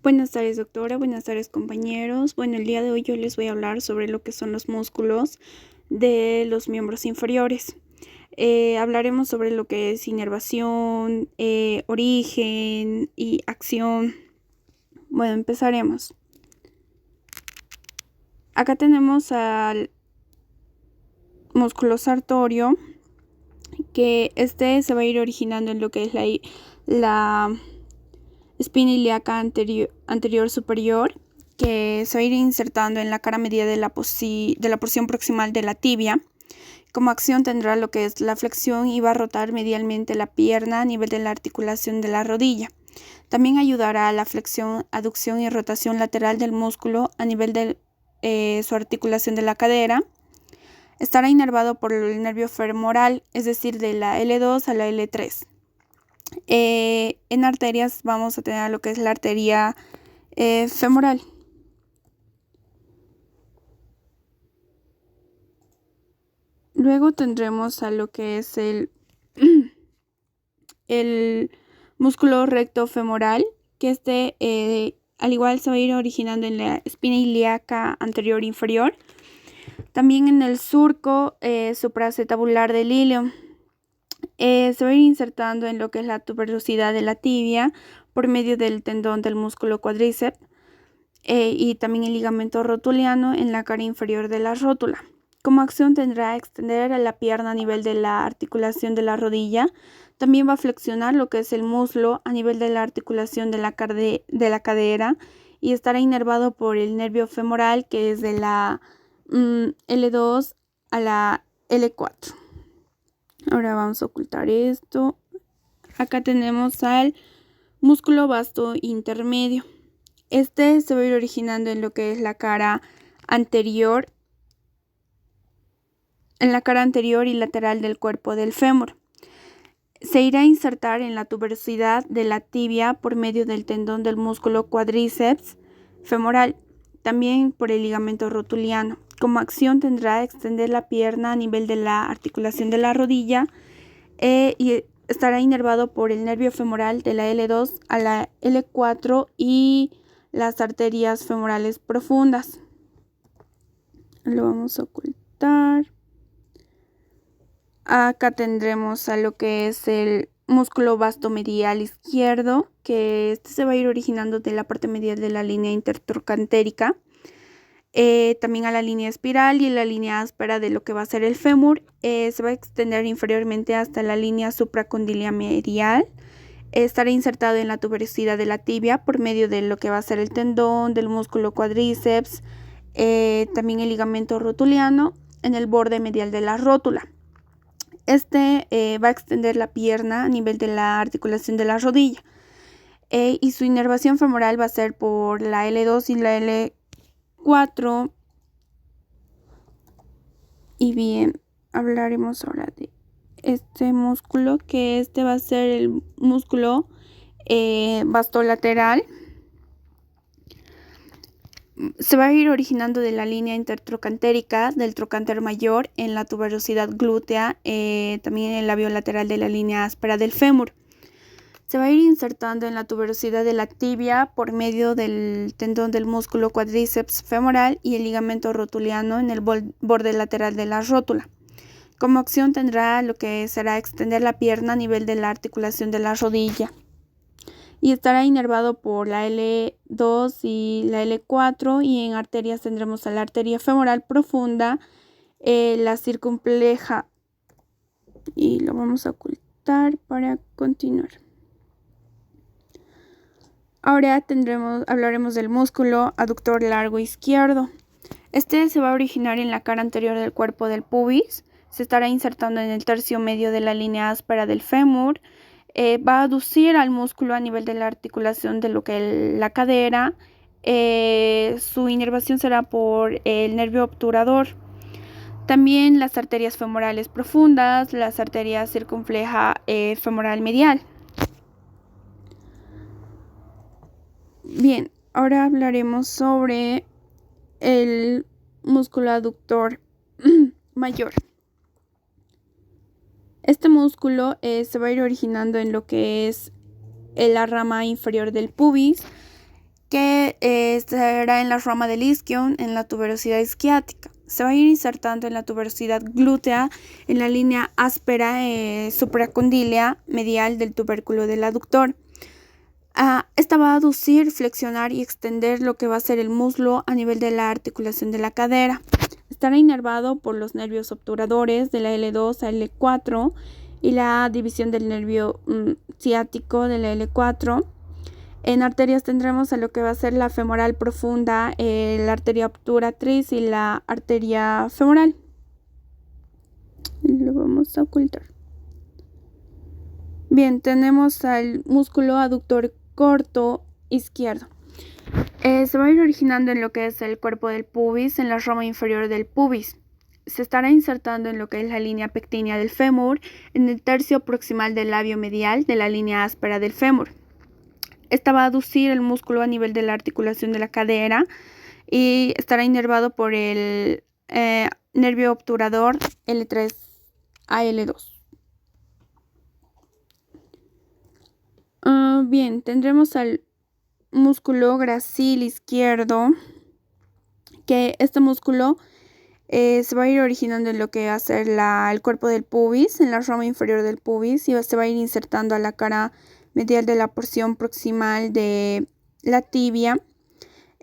Buenas tardes, doctora. Buenas tardes, compañeros. Bueno, el día de hoy yo les voy a hablar sobre lo que son los músculos de los miembros inferiores. Hablaremos sobre lo que es inervación, origen y acción. Bueno, empezaremos. Acá tenemos al músculo sartorio, que se va a ir originando en lo que es la espina ilíaca anterior superior, que se va a ir insertando en la cara media de la porción proximal de la tibia. Como acción tendrá lo que es la flexión y va a rotar medialmente la pierna a nivel de la articulación de la rodilla. También ayudará a la flexión, aducción y rotación lateral del músculo a nivel de su articulación de la cadera. Estará inervado por el nervio femoral, es decir, de la L2 a la L3. En arterias vamos a tener lo que es la arteria femoral. Luego tendremos a lo que es el músculo recto femoral, que al igual se va a ir originando en la espina ilíaca anterior inferior. También en el surco supraacetabular del ilio. Se va a ir insertando en lo que es la tuberosidad de la tibia por medio del tendón del músculo cuádriceps y también el ligamento rotuliano en la cara inferior de la rótula. Como acción tendrá extender a la pierna a nivel de la articulación de la rodilla. También va a flexionar lo que es el muslo a nivel de la articulación de la cadera y estará inervado por el nervio femoral, que es de la L2 a la L4. Ahora vamos a ocultar esto. Acá tenemos al músculo vasto intermedio. Se va a ir originando en lo que es la cara anterior y lateral del cuerpo del fémur. Se irá a insertar en la tuberosidad de la tibia por medio del tendón del músculo cuádriceps femoral, también por el ligamento rotuliano. Como acción tendrá extender la pierna a nivel de la articulación de la rodilla y estará inervado por el nervio femoral de la L2 a la L4 y las arterias femorales profundas. Lo vamos a ocultar. Acá tendremos a lo que es el músculo vasto medial izquierdo, que se va a ir originando de la parte medial de la línea intertrocantérica, también a la línea espiral y la línea áspera de lo que va a ser el fémur. Se va a extender inferiormente hasta la línea supracondilia medial. Estará insertado en la tuberosidad de la tibia por medio de lo que va a ser el tendón del músculo cuádriceps, también el ligamento rotuliano en el borde medial de la rótula. Va a extender la pierna a nivel de la articulación de la rodilla y su inervación femoral va a ser por la L2 y la L4. Y bien, hablaremos ahora de este músculo, que va a ser el músculo vastolateral. Se va a ir originando de la línea intertrocantérica del trocánter mayor en la tuberosidad glútea, también en el labio lateral de la línea áspera del fémur. Se va a ir insertando en la tuberosidad de la tibia por medio del tendón del músculo cuádriceps femoral y el ligamento rotuliano en el borde lateral de la rótula. Como acción tendrá lo que será extender la pierna a nivel de la articulación de la rodilla y estará inervado por la L2 y la L4, y en arterias tendremos a la arteria femoral profunda, la circunfleja, y lo vamos a ocultar para continuar. Ahora hablaremos del músculo aductor largo izquierdo. Se va a originar en la cara anterior del cuerpo del pubis. Se estará insertando en el tercio medio de la línea áspera del fémur. Va a aducir al músculo a nivel de la articulación de lo que es la cadera. Su inervación será por el nervio obturador. También las arterias femorales profundas, las arterias circunfleja femoral medial. Bien, ahora hablaremos sobre el músculo aductor mayor. Este músculo se va a ir originando en lo que es la rama inferior del pubis. que estará en la rama del isquion, en la tuberosidad isquiática. Se va a ir insertando en la tuberosidad glútea, en la línea áspera supracondílea medial del tubérculo del aductor. Esta va a aducir, flexionar y extender lo que va a ser el muslo a nivel de la articulación de la cadera. Estará inervado por los nervios obturadores de la L2 a L4 y la división del nervio ciático de la L4. En arterias tendremos a lo que va a ser la femoral profunda, la arteria obturatriz y la arteria femoral. Lo vamos a ocultar. Bien, tenemos al músculo aductor corto izquierdo. Se va a ir originando en lo que es el cuerpo del pubis, en la rama inferior del pubis. Se estará insertando en lo que es la línea pectínea del fémur, en el tercio proximal del labio medial de la línea áspera del fémur. Esta va a aducir el músculo a nivel de la articulación de la cadera y estará inervado por el nervio obturador L3 a L2. Bien, tendremos al músculo gracil izquierdo, que este músculo se va a ir originando en lo que va a ser el cuerpo del pubis, en la rama inferior del pubis, y se va a ir insertando a la cara medial de la porción proximal de la tibia.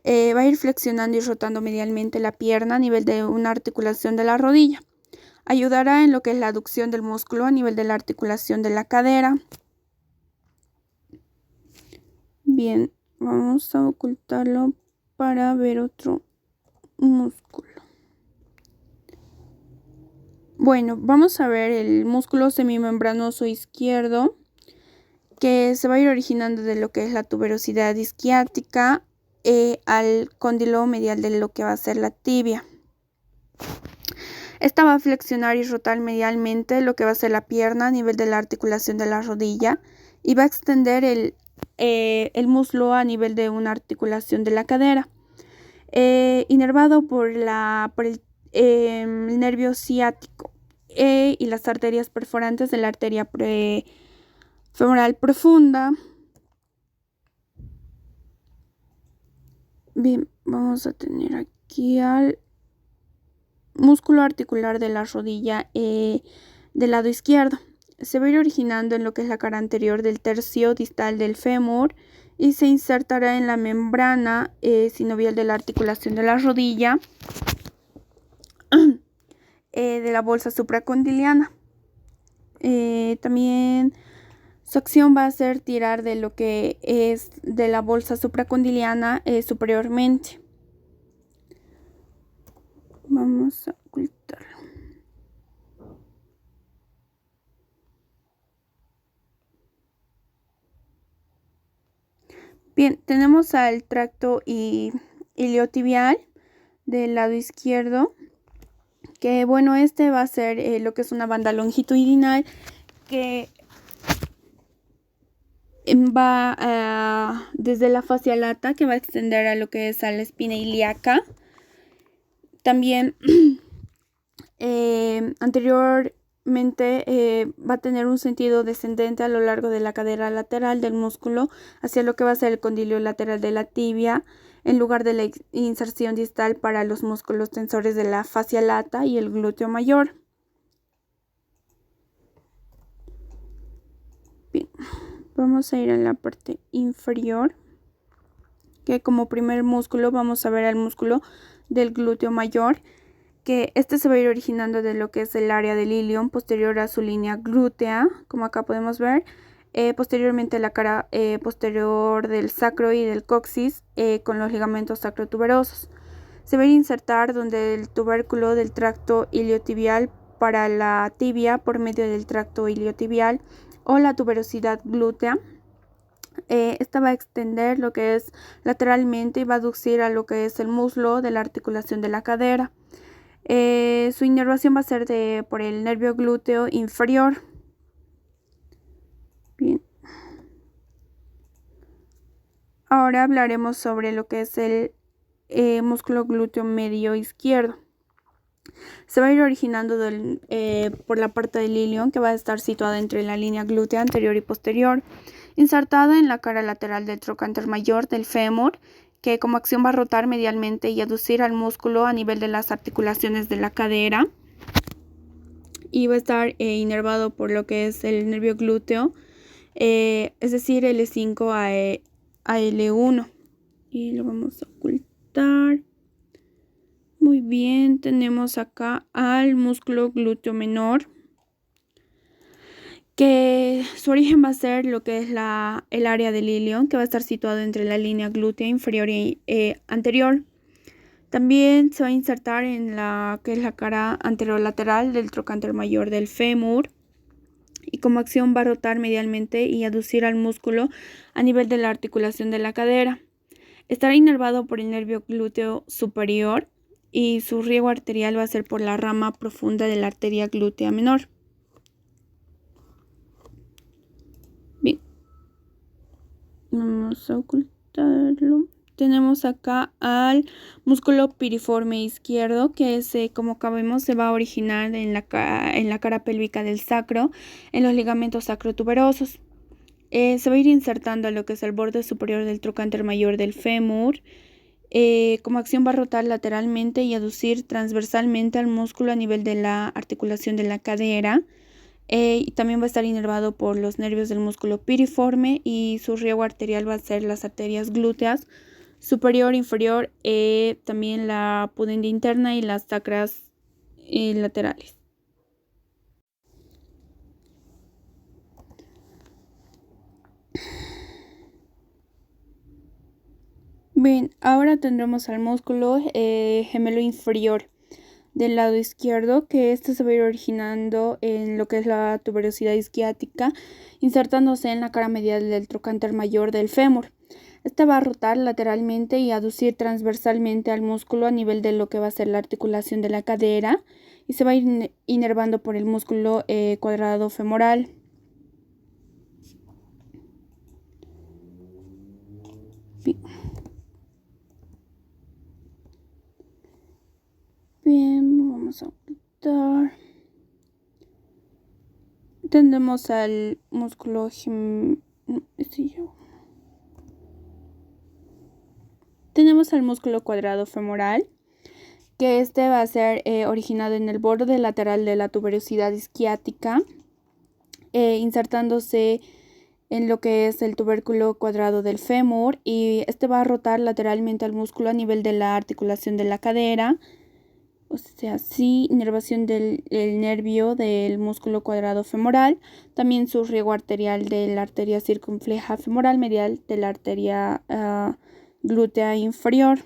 Va a ir flexionando y rotando medialmente la pierna a nivel de una articulación de la rodilla. Ayudará en lo que es la aducción del músculo a nivel de la articulación de la cadera. Bien, vamos a ocultarlo para ver otro músculo. Bueno, vamos a ver el músculo semimembranoso izquierdo, que se va a ir originando de lo que es la tuberosidad isquiática al cóndilo medial de lo que va a ser la tibia. Esta va a flexionar y rotar medialmente lo que va a ser la pierna a nivel de la articulación de la rodilla y va a extender el muslo a nivel de una articulación de la cadera. Inervado por el nervio ciático y las arterias perforantes de la arteria femoral profunda. Bien, vamos a tener aquí al músculo articular de la rodilla del lado izquierdo. Se va a ir originando en lo que es la cara anterior del tercio distal del fémur y se insertará en la membrana sinovial de la articulación de la rodilla de la bolsa supracondiliana. También su acción va a ser tirar de lo que es de la bolsa supracondiliana superiormente. Vamos a ocultarlo. Bien, tenemos al tracto iliotibial del lado izquierdo, que bueno, este va a ser lo que es una banda longitudinal que va desde la fascia lata, que va a extender a lo que es a la espina ilíaca. También anteriormente va a tener un sentido descendente a lo largo de la cadera lateral del músculo hacia lo que va a ser el condilo lateral de la tibia, en lugar de la inserción distal para los músculos tensores de la fascia lata y el glúteo mayor. Bien, vamos a ir a la parte inferior, que como primer músculo vamos a ver al músculo del glúteo mayor, que este se va a ir originando de lo que es el área del ilion posterior a su línea glútea, como acá podemos ver. Posteriormente la cara posterior del sacro y del coxis con los ligamentos sacrotuberosos. Se va a insertar donde el tubérculo del tracto iliotibial para la tibia por medio del tracto iliotibial o la tuberosidad glútea. Esta va a extender lo que es lateralmente y va a aducir a lo que es el muslo de la articulación de la cadera. Su inervación va a ser por el nervio glúteo inferior. Bien. Ahora hablaremos sobre lo que es el músculo glúteo medio izquierdo. Se va a ir originando por la parte del ilion, que va a estar situada entre la línea glútea anterior y posterior, insertada en la cara lateral del trocánter mayor del fémur, que como acción va a rotar medialmente y aducir al músculo a nivel de las articulaciones de la cadera, y va a estar inervado por lo que es el nervio glúteo, es decir, L5 a L1. Y lo vamos a ocultar. Muy bien, tenemos acá al músculo glúteo menor, que su origen va a ser lo que es el área del ilion, que va a estar situado entre la línea glútea inferior y anterior. También se va a insertar en la que es la cara anterolateral del trocánter mayor del fémur, y como acción va a rotar medialmente y aducir al músculo a nivel de la articulación de la cadera. Estará inervado por el nervio glúteo superior y su riego arterial va a ser por la rama profunda de la arteria glútea menor. Bien, vamos a ocultarlo. Tenemos acá al músculo piriforme izquierdo, que como vemos se va a originar en la cara pélvica del sacro, en los ligamentos sacrotuberosos. Se va a ir insertando a lo que es el borde superior del trocánter mayor del fémur. Como acción va a rotar lateralmente y aducir transversalmente al músculo a nivel de la articulación de la cadera. Y también va a estar inervado por los nervios del músculo piriforme, y su riego arterial va a ser las arterias glúteas superior, inferior, también la pudenda interna y las sacras laterales. Bien, ahora tendremos al músculo gemelo inferior del lado izquierdo, que se va a ir originando en lo que es la tuberosidad isquiática, insertándose en la cara medial del trocánter mayor del fémur. Este va a rotar lateralmente y aducir transversalmente al músculo a nivel de lo que va a ser la articulación de la cadera, y se va a ir inervando por el músculo cuadrado femoral. Bien, vamos a ocultar. Tendremos al músculo Tenemos al músculo cuadrado femoral, que va a ser originado en el borde lateral de la tuberosidad isquiática, insertándose en lo que es el tubérculo cuadrado del fémur, y va a rotar lateralmente al músculo a nivel de la articulación de la cadera, o sea, así, inervación del nervio del músculo cuadrado femoral, también su riego arterial de la arteria circunfleja femoral medial de la arteria glútea inferior.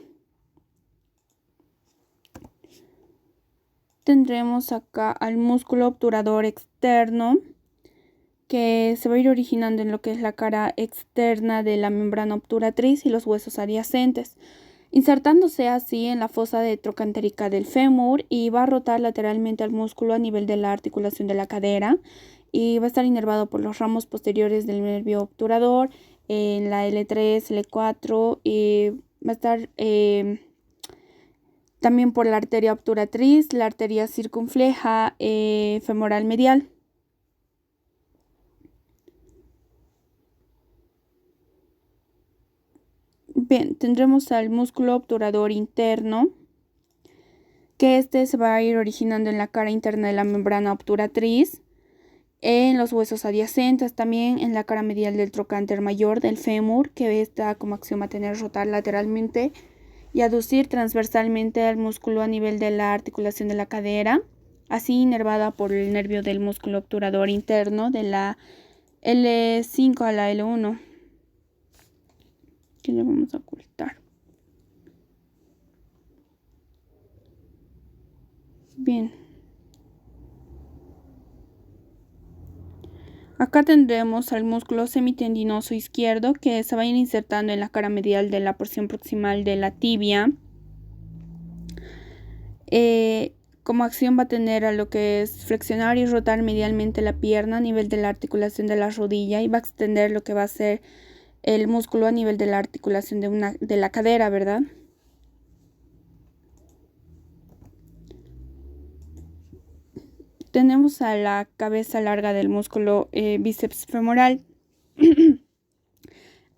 Tendremos acá al músculo obturador externo, que se va a ir originando en lo que es la cara externa de la membrana obturatriz y los huesos adyacentes, insertándose así en la fosa trocantérica del fémur, y va a rotar lateralmente al músculo a nivel de la articulación de la cadera, y va a estar inervado por los ramos posteriores del nervio obturador en la L3, L4, y va a estar también por la arteria obturatriz, la arteria circunfleja femoral medial. Bien, tendremos al músculo obturador interno, que se va a ir originando en la cara interna de la membrana obturatriz, en los huesos adyacentes, también en la cara medial del trocánter mayor del fémur, que como acción va a tener rotar lateralmente y aducir transversalmente al músculo a nivel de la articulación de la cadera, así inervada por el nervio del músculo obturador interno de la L5 a la L1, que le vamos a ocultar. Bien. Acá tendremos al músculo semitendinoso izquierdo, que se va a ir insertando en la cara medial de la porción proximal de la tibia. Como acción va a tener a lo que es flexionar y rotar medialmente la pierna a nivel de la articulación de la rodilla, y va a extender lo que va a ser el músculo a nivel de la articulación de la cadera, ¿verdad? Tenemos a la cabeza larga del músculo bíceps femoral,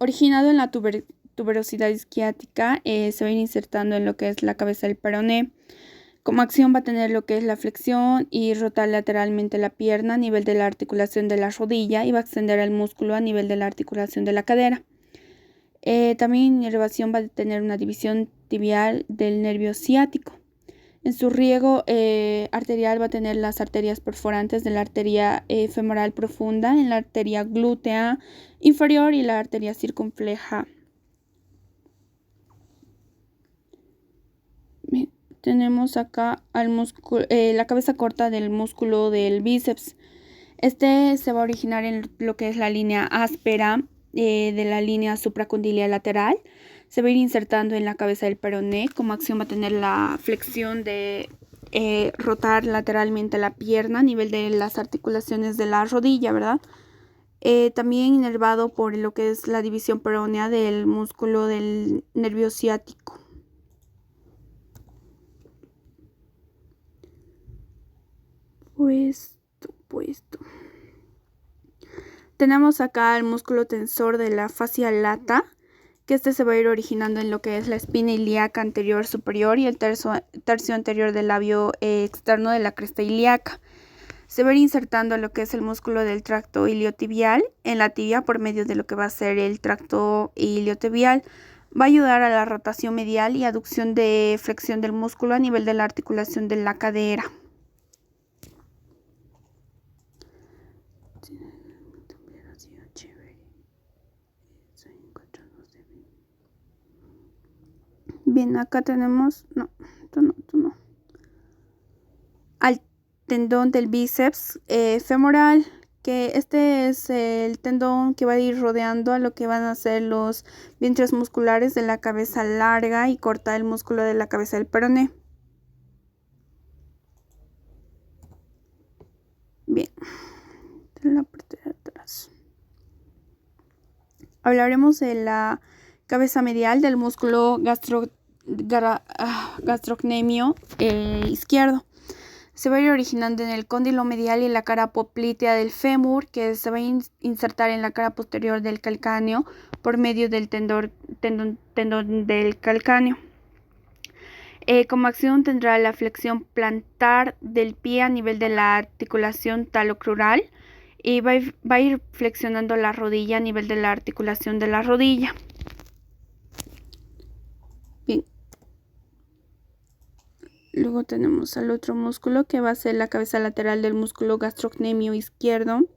Originado en la tuberosidad isquiática, se va a ir insertando en lo que es la cabeza del peroné. Como acción va a tener lo que es la flexión y rotar lateralmente la pierna a nivel de la articulación de la rodilla y va a extender el músculo a nivel de la articulación de la cadera. También inervación va a tener una división tibial del nervio ciático. En su riego arterial va a tener las arterias perforantes de la arteria femoral profunda, en la arteria glútea inferior y la arteria circunfleja. Bien, tenemos acá al músculo, la cabeza corta del músculo del bíceps. Este se va a originar en lo que es la línea áspera de la línea supracondilia lateral. Se va a ir insertando en la cabeza del peroné. Como acción va a tener la flexión de rotar lateralmente la pierna a nivel de las articulaciones de la rodilla, ¿verdad? También inervado por lo que es la división peronea del músculo del nervio ciático. Puesto. Tenemos acá el músculo tensor de la fascia lata, que este se va a ir originando en lo que es la espina ilíaca anterior superior y el tercio anterior del labio externo de la cresta ilíaca. Se va a ir insertando lo que es el músculo del tracto iliotibial en la tibia por medio de lo que va a ser el tracto iliotibial. Va a ayudar a la rotación medial y aducción de flexión del músculo a nivel de la articulación de la cadera. Bien, acá tenemos, al tendón del bíceps femoral, que este es el tendón que va a ir rodeando a lo que van a ser los vientres musculares de la cabeza larga y corta del músculo de la cabeza del peroné. Bien, en la parte de atrás hablaremos de la cabeza medial del músculo gastrocnemio izquierdo. Se va a ir originando en el cóndilo medial y la cara poplitea del fémur, que se va a insertar en la cara posterior del calcáneo por medio del tendón del calcáneo. Como acción tendrá la flexión plantar del pie a nivel de la articulación talocrural y va a ir flexionando la rodilla a nivel de la articulación de la rodilla. Bien. Luego tenemos al otro músculo que va a ser la cabeza lateral del músculo gastrocnemio izquierdo,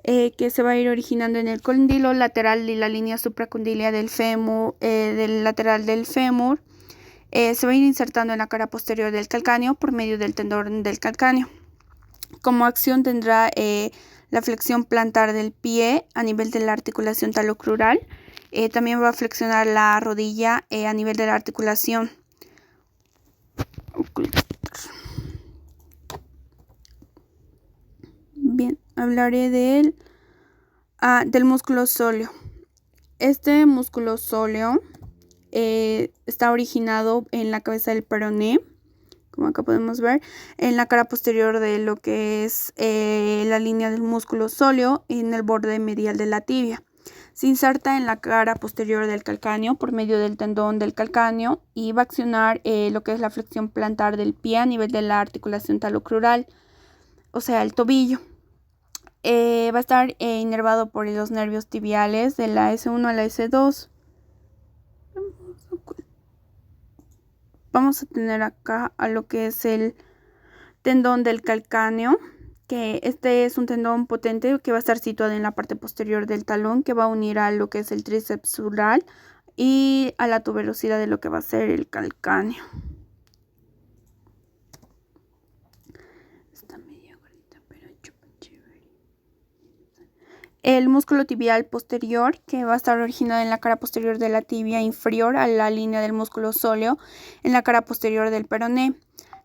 que se va a ir originando en el cóndilo lateral y la línea supracondilia del fémur, del lateral del fémur. Se va a ir insertando en la cara posterior del calcáneo por medio del tendón del calcáneo. Como acción tendrá la flexión plantar del pie a nivel de la articulación talocrural. También va a flexionar la rodilla a nivel de la articulación ocular. Bien, hablaré del músculo sóleo. Este músculo sóleo está originado en la cabeza del peroné, como acá podemos ver, en la cara posterior de lo que es la línea del músculo sóleo en el borde medial de la tibia. Se inserta en la cara posterior del calcáneo por medio del tendón del calcáneo y va a accionar lo que es la flexión plantar del pie a nivel de la articulación talocrural, o sea, el tobillo. Va a estar inervado por los nervios tibiales de la S1 a la S2. Vamos a tener acá a lo que es el tendón del calcáneo, que este es un tendón potente que va a estar situado en la parte posterior del talón, que va a unir a lo que es el tríceps sural y a la tuberosidad de lo que va a ser el calcáneo. Está medio gordita, pero chupa chévere. El músculo tibial posterior, que va a estar originado en la cara posterior de la tibia inferior a la línea del músculo sóleo en la cara posterior del peroné.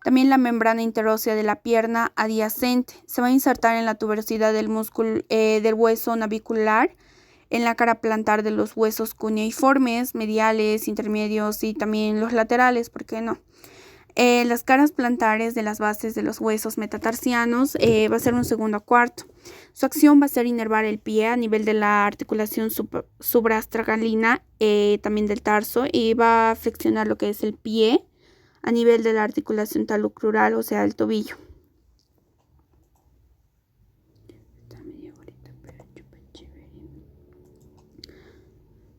También la membrana interósea de la pierna adyacente se va a insertar en la tuberosidad del músculo del hueso navicular, en la cara plantar de los huesos cuneiformes, mediales, intermedios y también los laterales, ¿por qué no? Las caras plantares de las bases de los huesos metatarsianos va a ser un segundo a cuarto. Su acción va a ser inervar el pie a nivel de la articulación suprastragalina, también del tarso, y va a flexionar lo que es el pie a nivel de la articulación talocrural, o sea, el tobillo.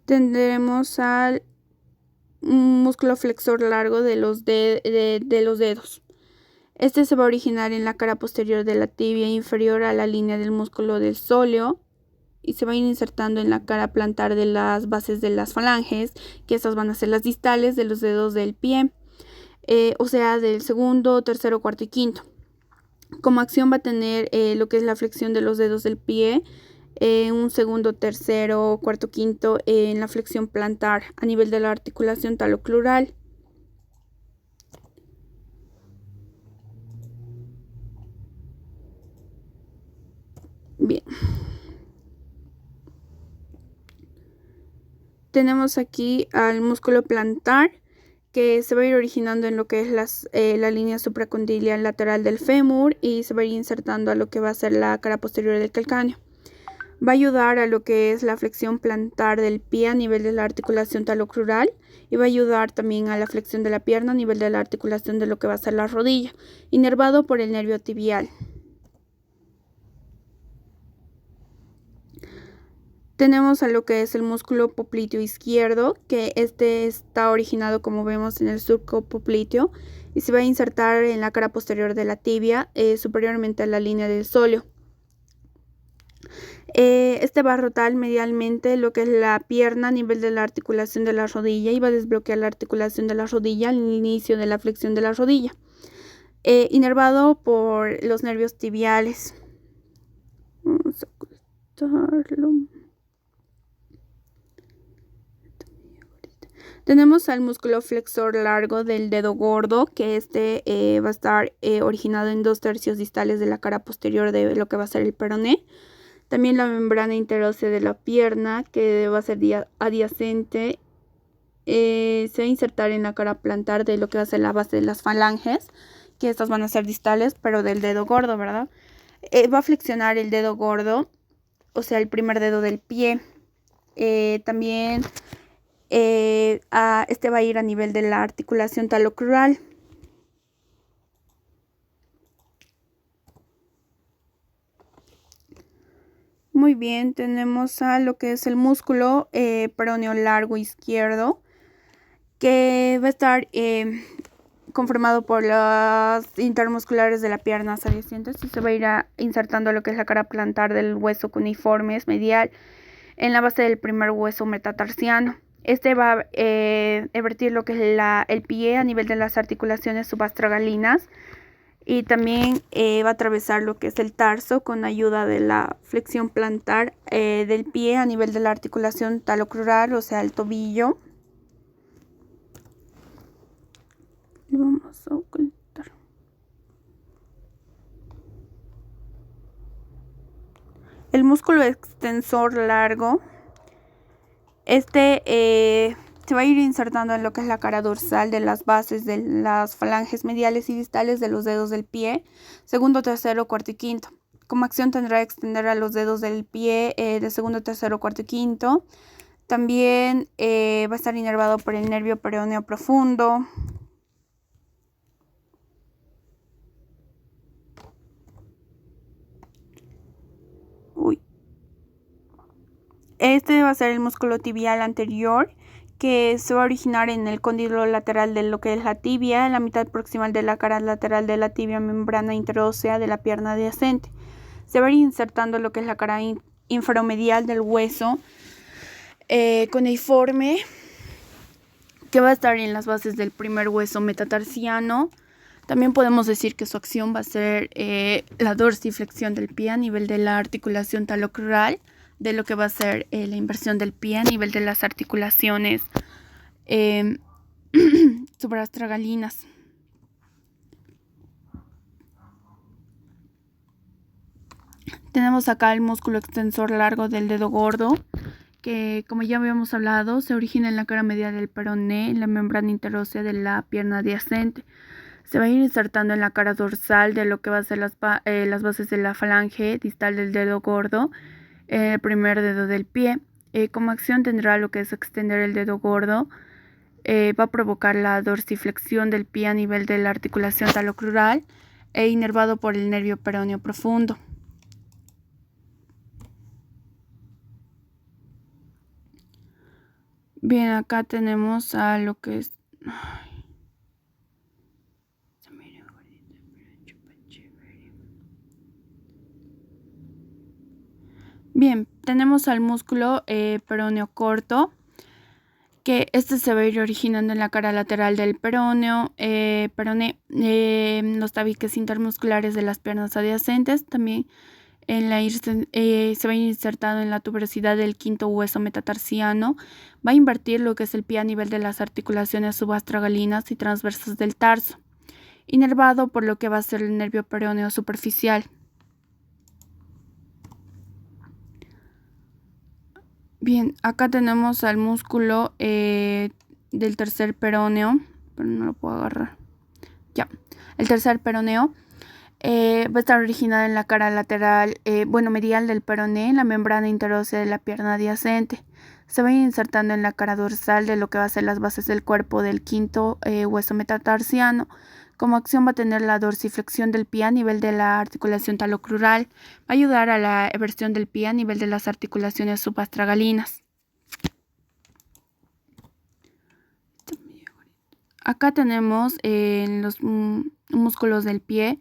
Tendremos al músculo flexor largo de los dedos. Este se va a originar en la cara posterior de la tibia inferior a la línea del músculo del sóleo y se va a ir insertando en la cara plantar de las bases de las falanges, que estas van a ser las distales de los dedos del pie, o sea, del segundo, tercero, cuarto y quinto. Como acción va a tener lo que es la flexión de los dedos del pie, un segundo, tercero, cuarto, quinto en la flexión plantar a nivel de la articulación talocrural. Bien. Tenemos aquí al músculo plantar, que se va a ir originando en lo que es la línea supracondiliar lateral del fémur y se va a ir insertando a lo que va a ser la cara posterior del calcáneo. Va a ayudar a lo que es la flexión plantar del pie a nivel de la articulación talocrural y va a ayudar también a la flexión de la pierna a nivel de la articulación de lo que va a ser la rodilla, inervado por el nervio tibial. Tenemos a lo que es el músculo popliteo izquierdo, que este está originado, como vemos, en el surco popliteo y se va a insertar en la cara posterior de la tibia, superiormente a la línea del sóleo. Este va a rotar medialmente lo que es la pierna a nivel de la articulación de la rodilla y va a desbloquear la articulación de la rodilla al inicio de la flexión de la rodilla, inervado por los nervios tibiales. Vamos a ocultarlo. Tenemos al músculo flexor largo del dedo gordo, que este va a estar originado en 2/3 distales de la cara posterior de lo que va a ser el peroné. También la membrana interósea de la pierna, que va a ser adyacente, se va a insertar en la cara plantar de lo que va a ser la base de las falanges, que estas van a ser distales, pero del dedo gordo, ¿verdad? Va a flexionar el dedo gordo, o sea, el primer dedo del pie. También este va a ir a nivel de la articulación talocrural. Muy bien, tenemos a lo que es el músculo peroneo largo izquierdo, que va a estar conformado por las intermusculares de la pierna adyacentes y se va a ir insertando a lo que es la cara plantar del hueso cuneiformes medial en la base del primer hueso metatarsiano. Este va a evertir lo que es el pie a nivel de las articulaciones subastragalinas y también va a atravesar lo que es el tarso con ayuda de la flexión plantar del pie a nivel de la articulación talocrural, o sea, el tobillo. Y vamos a ocultar. El músculo extensor largo, se va a ir insertando en lo que es la cara dorsal de las bases de las falanges mediales y distales de los dedos del pie, segundo, tercero, cuarto y quinto. Como acción tendrá que extender a los dedos del pie de segundo, tercero, cuarto y quinto. También va a estar inervado por el nervio peroneo profundo. Este va a ser el músculo tibial anterior, que se va a originar en el cóndilo lateral de lo que es la tibia, en la mitad proximal de la cara lateral de la tibia, membrana interósea de la pierna adyacente. Se va a ir insertando lo que es la cara inferomedial del hueso cuneiforme, que va a estar en las bases del primer hueso metatarsiano. También podemos decir que su acción va a ser la dorsiflexión del pie a nivel de la articulación talocrural, de lo que va a ser la inversión del pie a nivel de las articulaciones suprastragalinas. Tenemos acá el músculo extensor largo del dedo gordo, que, como ya habíamos hablado, se origina en la cara medial del peroné, en la membrana interósea de la pierna adyacente. Se va a ir insertando en la cara dorsal de lo que va a ser las bases de la falange distal del dedo gordo, el primer dedo del pie. Como acción tendrá lo que es extender el dedo gordo. Va a provocar la dorsiflexión del pie a nivel de la articulación talocrural e inervado por el nervio peroneo profundo. Bien, acá tenemos a lo que es... Bien, tenemos al músculo peroneo corto, que este se va a ir originando en la cara lateral del peroneo, los tabiques intermusculares de las piernas adyacentes, también se va a ir insertado en la tuberosidad del quinto hueso metatarsiano, va a invertir lo que es el pie a nivel de las articulaciones subastragalinas y transversas del tarso, inervado por lo que va a ser el nervio peroneo superficial. Bien, acá tenemos al músculo del tercer peroneo, pero no lo puedo agarrar. Ya, el tercer peroneo va a estar originado en la cara lateral, medial del peroné, en la membrana interósea de la pierna adyacente. Se va a ir insertando en la cara dorsal de lo que va a ser las bases del cuerpo del quinto hueso metatarsiano. Como acción va a tener la dorsiflexión del pie a nivel de la articulación talocrural. Va a ayudar a la eversión del pie a nivel de las articulaciones subastragalinas. Acá tenemos los músculos del pie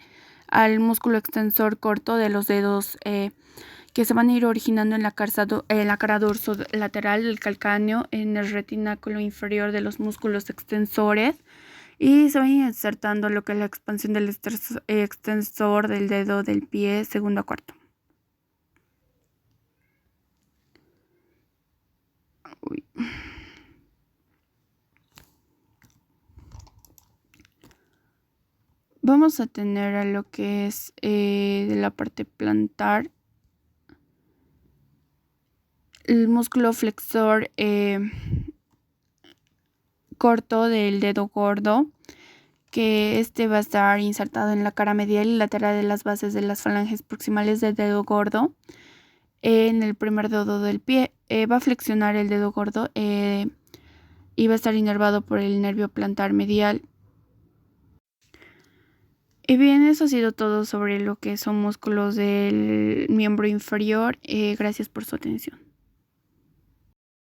al músculo extensor corto de los dedos que se van a ir originando en la cara dorso lateral del calcáneo, en el retináculo inferior de los músculos extensores, y se va a ir insertando lo que es la expansión del extensor del dedo del pie segundo a cuarto. Uy. Vamos a tener a lo que es de la parte plantar el músculo flexor corto del dedo gordo, que este va a estar insertado en la cara medial y lateral de las bases de las falanges proximales del dedo gordo, en el primer dedo del pie. Va a flexionar el dedo gordo y va a estar inervado por el nervio plantar medial. Y bien, eso ha sido todo sobre lo que son músculos del miembro inferior. Gracias por su atención.